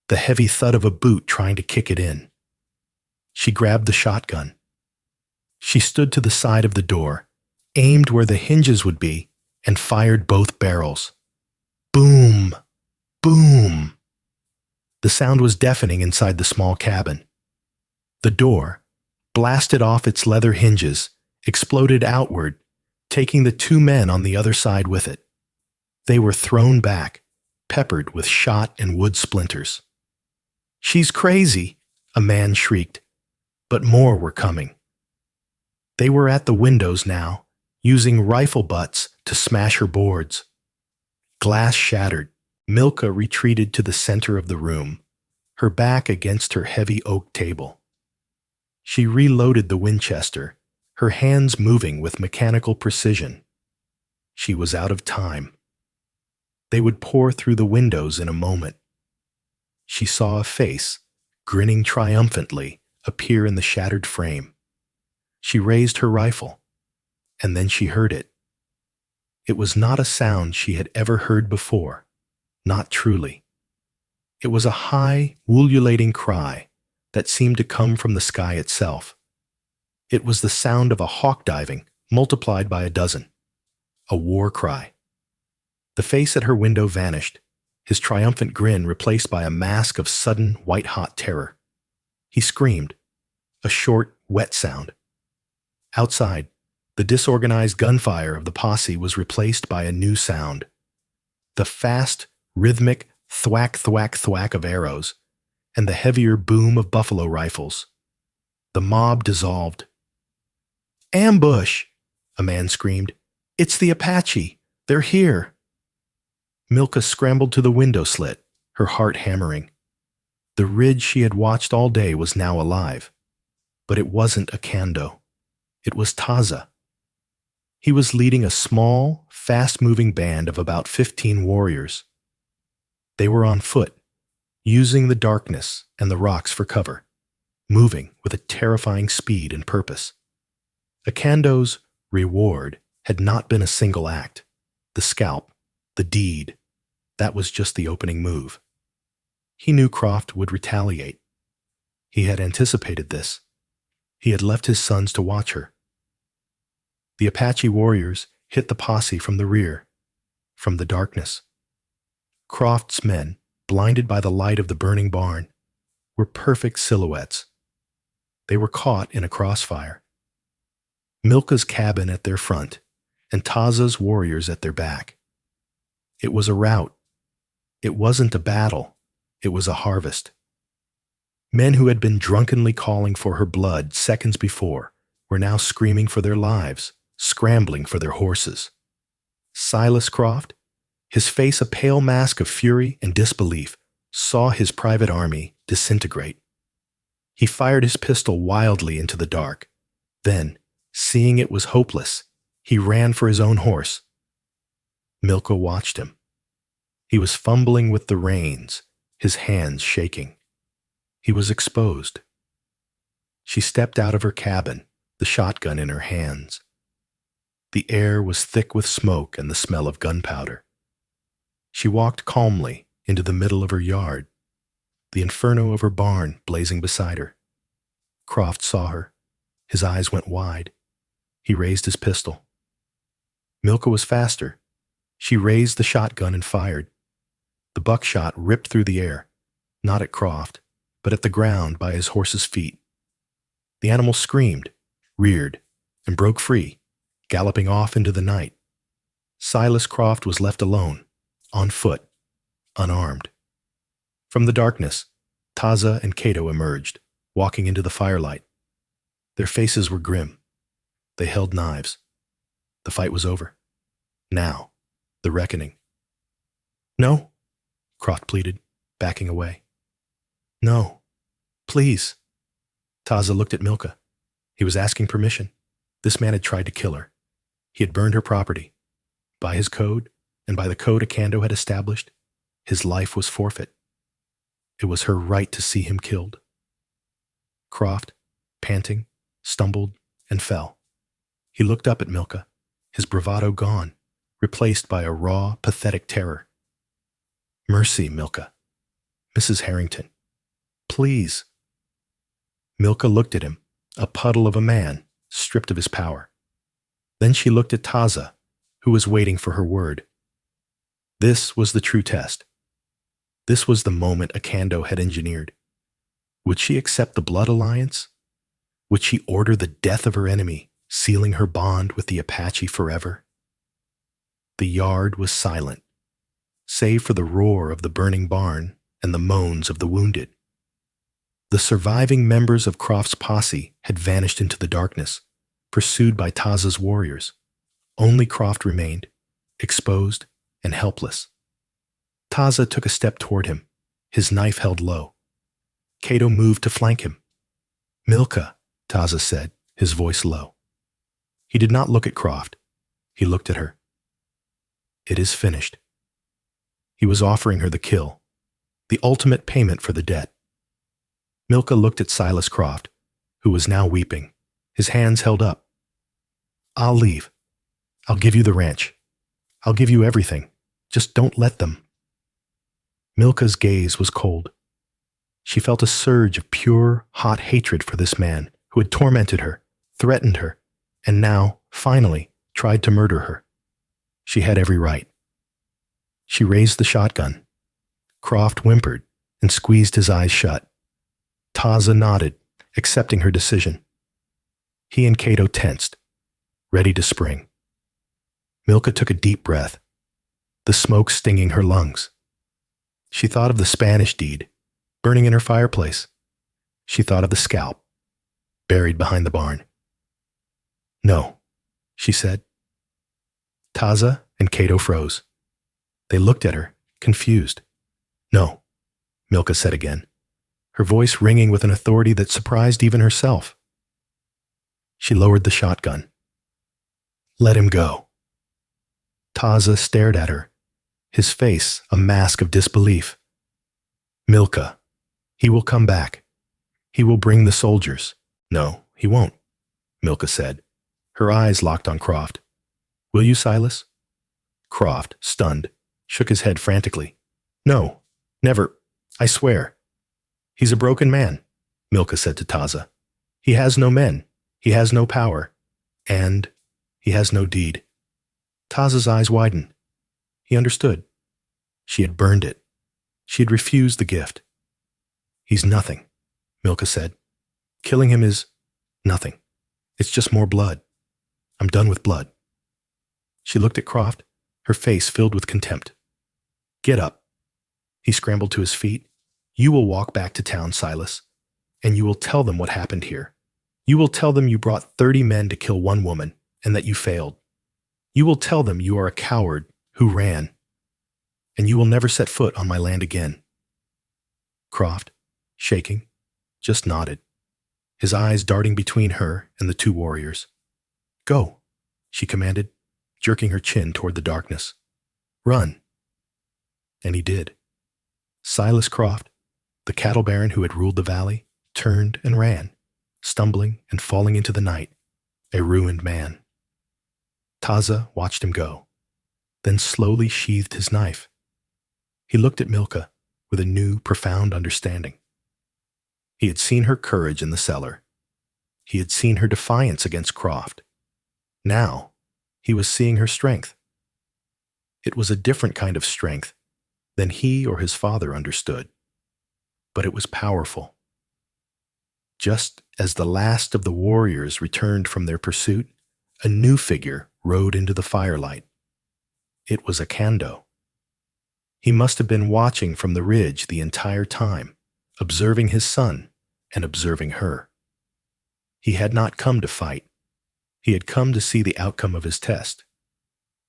Speaker 1: the heavy thud of a boot trying to kick it in. She grabbed the shotgun. She stood to the side of the door, aimed where the hinges would be, and fired both barrels. Boom! Boom! The sound was deafening inside the small cabin. The door, blasted off its leather hinges, exploded outward, taking the two men on the other side with it. They were thrown back, peppered with shot and wood splinters. "She's crazy," a man shrieked, but more were coming. They were at the windows now, using rifle butts to smash her boards. Glass shattered. Milka retreated to the center of the room, her back against her heavy oak table. She reloaded the Winchester, her hands moving with mechanical precision. She was out of time. They would pour through the windows in a moment. She saw a face, grinning triumphantly, appear in the shattered frame. She raised her rifle, and then she heard it. It was not a sound she had ever heard before, not truly. It was a high, ululating cry that seemed to come from the sky itself. It was the sound of a hawk diving multiplied by a dozen. A war cry. The face at her window vanished, his triumphant grin replaced by a mask of sudden, white-hot terror. He screamed, a short, wet sound. Outside, the disorganized gunfire of the posse was replaced by a new sound. The fast, rhythmic thwack, thwack, thwack of arrows, and the heavier boom of buffalo rifles. The mob dissolved. "Ambush!" a man screamed. "It's the Apache! They're here!" Milka scrambled to the window slit, her heart hammering. The ridge she had watched all day was now alive. But it wasn't Akando. It was Taza. He was leading a small, fast-moving band of about 15 warriors. They were on foot, using the darkness and the rocks for cover, moving with a terrifying speed and purpose. Akando's reward had not been a single act. The scalp, the deed, that was just the opening move. He knew Croft would retaliate. He had anticipated this. He had left his sons to watch her. The Apache warriors hit the posse from the rear, from the darkness. Croft's men, blinded by the light of the burning barn, were perfect silhouettes. They were caught in a crossfire. Milka's cabin at their front, and Taza's warriors at their back. It was a rout. It wasn't a battle. It was a harvest. Men who had been drunkenly calling for her blood seconds before were now screaming for their lives, scrambling for their horses. Silas Croft, his face a pale mask of fury and disbelief, saw his private army disintegrate. He fired his pistol wildly into the dark. Then, seeing it was hopeless, he ran for his own horse. Milka watched him. He was fumbling with the reins, his hands shaking. He was exposed. She stepped out of her cabin, the shotgun in her hands. The air was thick with smoke and the smell of gunpowder. She walked calmly into the middle of her yard, the inferno of her barn blazing beside her. Croft saw her. His eyes went wide. He raised his pistol. Milka was faster. She raised the shotgun and fired. The buckshot ripped through the air, not at Croft, but at the ground by his horse's feet. The animal screamed, reared, and broke free, galloping off into the night. Silas Croft was left alone, on foot, unarmed. From the darkness, Taza and Cato emerged, walking into the firelight. Their faces were grim. They held knives. The fight was over. Now, the reckoning. "No," Croft pleaded, backing away. "No, please." Taza looked at Milka. He was asking permission. This man had tried to kill her. He had burned her property. By his code, and by the code Akando had established, his life was forfeit. It was her right to see him killed. Croft, panting, stumbled, and fell. He looked up at Milka, his bravado gone, replaced by a raw, pathetic terror. "Mercy, Milka. Mrs. Harrington. Please." Milka looked at him, a puddle of a man, stripped of his power. Then she looked at Taza, who was waiting for her word. This was the true test. This was the moment Akando had engineered. Would she accept the blood alliance? Would she order the death of her enemy, sealing her bond with the Apache forever? The yard was silent, save for the roar of the burning barn and the moans of the wounded. The surviving members of Croft's posse had vanished into the darkness, pursued by Taza's warriors. Only Croft remained, exposed and helpless. Taza took a step toward him, his knife held low. Cato moved to flank him. "Milka," Taza said, his voice low. He did not look at Croft. He looked at her. "It is finished." He was offering her the kill, the ultimate payment for the debt. Milka looked at Silas Croft, who was now weeping, his hands held up. "I'll leave. I'll give you the ranch. I'll give you everything. Just don't let them." Milka's gaze was cold. She felt a surge of pure, hot hatred for this man who had tormented her, threatened her, and now, finally, tried to murder her. She had every right. She raised the shotgun. Croft whimpered and squeezed his eyes shut. Taza nodded, accepting her decision. He and Cato tensed, ready to spring. Milka took a deep breath, the smoke stinging her lungs. She thought of the Spanish deed, burning in her fireplace. She thought of the scalp, buried behind the barn. "No," she said. Taza and Cato froze. They looked at her, confused. "No," Milka said again, her voice ringing with an authority that surprised even herself. She lowered the shotgun. "Let him go." Taza stared at her, his face a mask of disbelief. "Milka, he will come back. He will bring the soldiers." "No, he won't," Milka said, her eyes locked on Croft. "Will you, Silas?" Croft, stunned, shook his head frantically. "No, never, I swear." "He's a broken man," Milka said to Taza. "He has no men, he has no power, and he has no deed." Taza's eyes widened. He understood. She had burned it. She had refused the gift. "He's nothing," Milka said. "Killing him is nothing. It's just more blood. I'm done with blood." She looked at Croft, her face filled with contempt. "Get up." He scrambled to his feet. "You will walk back to town, Silas, and you will tell them what happened here. You will tell them you brought 30 men to kill one woman and that you failed. You will tell them you are a coward who ran, and you will never set foot on my land again." Croft, shaking, just nodded, his eyes darting between her and the two warriors. "Go," she commanded, jerking her chin toward the darkness. "Run." And he did. Silas Croft, the cattle baron who had ruled the valley, turned and ran, stumbling and falling into the night, a ruined man. Taza watched him go, then slowly sheathed his knife. He looked at Milka with a new, profound understanding. He had seen her courage in the cellar. He had seen her defiance against Croft. Now, he was seeing her strength. It was a different kind of strength than he or his father understood, but it was powerful. Just as the last of the warriors returned from their pursuit, a new figure rode into the firelight. It was Akando. He must have been watching from the ridge the entire time, observing his son and observing her. He had not come to fight. He had come to see the outcome of his test.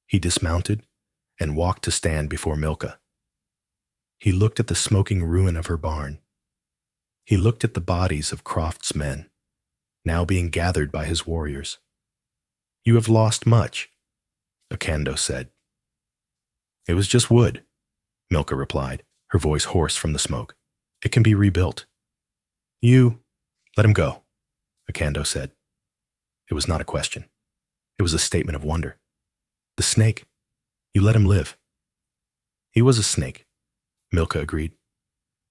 Speaker 1: He dismounted and walked to stand before Milka. He looked at the smoking ruin of her barn. He looked at the bodies of Croft's men. now being gathered by his warriors. "You have lost much," Akando said. "It was just wood," Milka replied, her voice hoarse from the smoke. "It can be rebuilt." "You let him go," Akando said. It was not a question. It was a statement of wonder. "The snake, you let him live." "He was a snake," Milka agreed.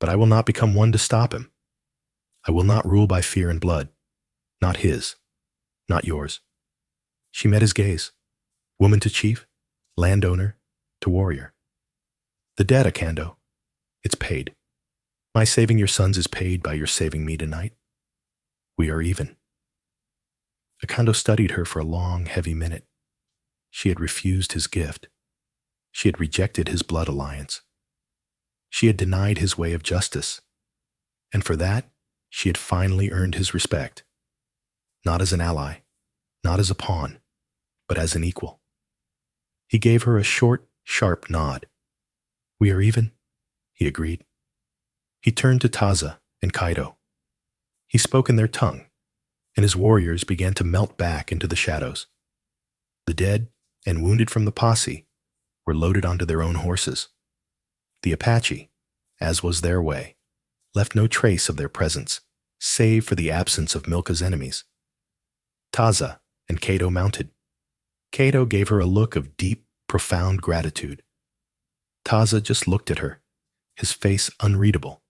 Speaker 1: "But I will not become one to stop him. I will not rule by fear and blood. Not his, not yours." She met his gaze. Woman to chief, landowner to warrior. "The debt, Akando, it's paid. My saving your sons is paid by your saving me tonight. We are even." Akando studied her for a long, heavy minute. She had refused his gift. She had rejected his blood alliance. She had denied his way of justice. And for that, she had finally earned his respect. Not as an ally, not as a pawn, but as an equal. He gave her a short, sharp nod. "We are even," he agreed. He turned to Taza and Kaido. He spoke in their tongue, and his warriors began to melt back into the shadows. The dead and wounded from the posse were loaded onto their own horses. The Apache, as was their way, left no trace of their presence, save for the absence of Milka's enemies. Taza and Kaido mounted. Kaido gave her a look of deep, profound gratitude. Taza just looked at her, his face unreadable,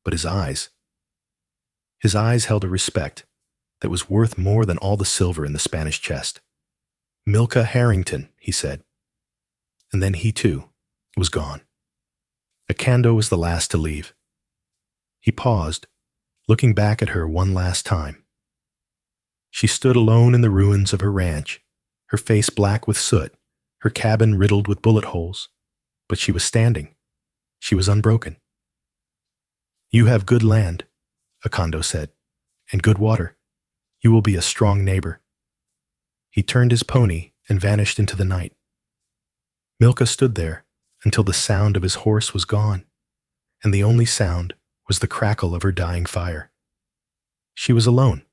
Speaker 1: but his eyes held a respect that was worth more than all the silver in the Spanish chest. "Milka Harrington," he said. And then he, too, was gone. Akando was the last to leave. He paused, looking back at her one last time. She stood alone in the ruins of her ranch, her face black with soot, her cabin riddled with bullet holes. But she was standing. She was unbroken. "You have good land," Akando said, "and good water. You will be a strong neighbor." He turned his pony and vanished into the night. Milka stood there until the sound of his horse was gone, and the only sound was the crackle of her dying fire. She was alone,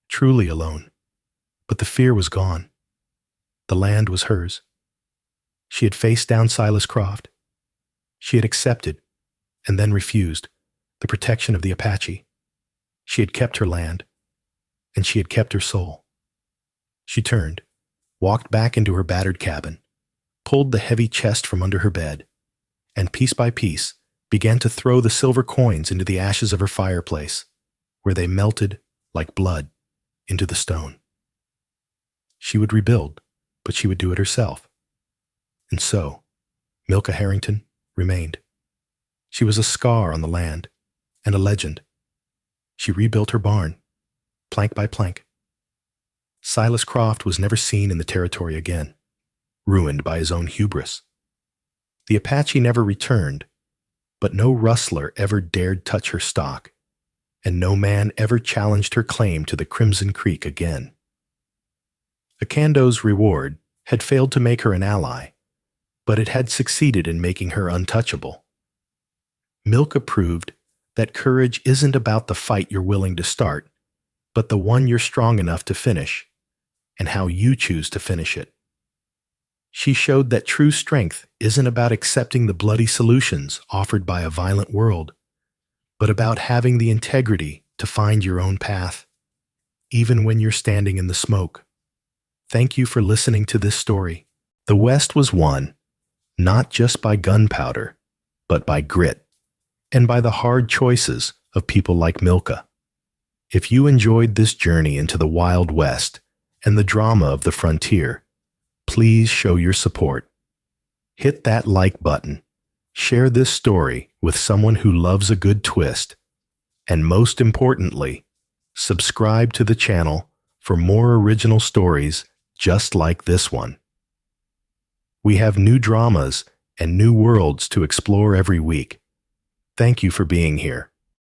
Speaker 1: truly alone, but the fear was gone. The land was hers. She had faced down Silas Croft. She had accepted, and then refused, the protection of the Apache. She had kept her land, and she had kept her soul. She turned, walked back into her battered cabin, pulled the heavy chest from under her bed, and piece by piece began to throw the silver coins into the ashes of her fireplace, where they melted like blood into the stone. She would rebuild, but she would do it herself. And so, Milka Harrington remained. She was a scar on the land and a legend. She rebuilt her barn, plank by plank. Silas Croft was never seen in the territory again, ruined by his own hubris. The Apache never returned, but no rustler ever dared touch her stock, and no man ever challenged her claim to the Crimson Creek again. Akando's reward had failed to make her an ally, but it had succeeded in making her untouchable. Milka proved that courage isn't about the fight you're willing to start, but the one you're strong enough to finish, and how you choose to finish it. She showed that true strength isn't about accepting the bloody solutions offered by a violent world, but about having the integrity to find your own path, even when you're standing in the smoke. Thank you for listening to this story. The West was won, not just by gunpowder, but by grit, and by the hard choices of people like Milka. If you enjoyed this journey into the Wild West and the drama of the frontier, please show your support. Hit that like button, share this story with someone who loves a good twist, and most importantly, subscribe to the channel for more original stories just like this one. We have new dramas and new worlds to explore every week. Thank you for being here.